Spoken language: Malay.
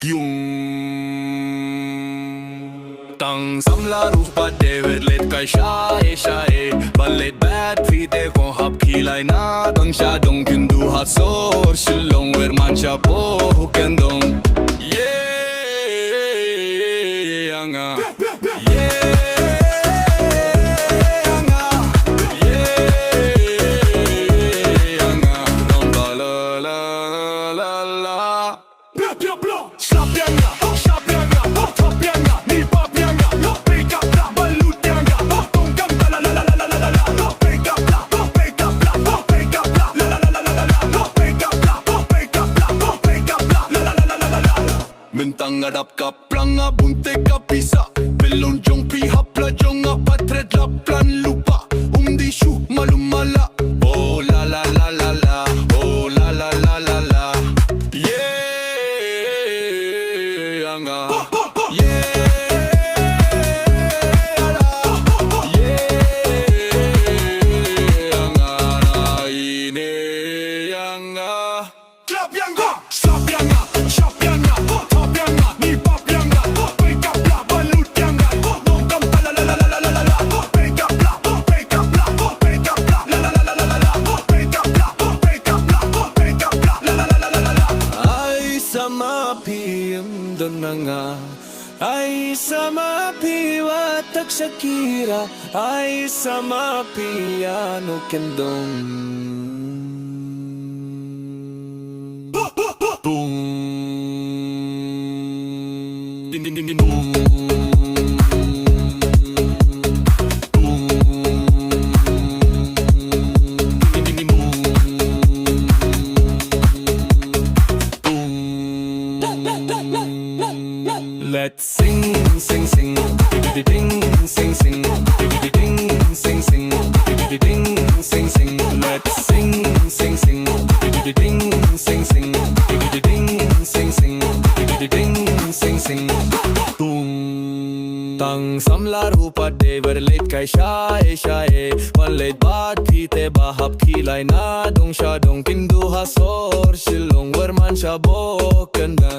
Tang samla rupa David lit kai shae Balit bad fite ko hap kilay na Tang syadong kindu hat sor Shilong wer man siya po kendong Yeah nga Mentang ngadap ka planga bunte ka pisa Belon jong pihapla jong apatred la plan lupa Di syu malumala Oh la la la la la Oh la la la la la Yeah nga Clap yang ga, slap yang ga, chop yang ga, top yang ga, ni pop yang ga, wake up la, balut yang ga, dong dong la la la la la la la, wake up la, wake up la, wake up la, la la la la la la, wake up la, wake up la, wake up la, la la la la la la. Ay sama piem donanga, ay sama piwa tak Shakira, ay sama piano kendong. Boom. Ding ding ding ding boom. Boom. Ding ding ding boom. Boom. Let's sing sing sing. Ding sing sing. Ding sing sing. Ding sing sing. Let's sing sing sing. Ding sing sing. Tang samla rupa David lit kai shae Balit bad pite bahap kilay na Dong syadong kindu hasor Shilong wer man siya bo kendang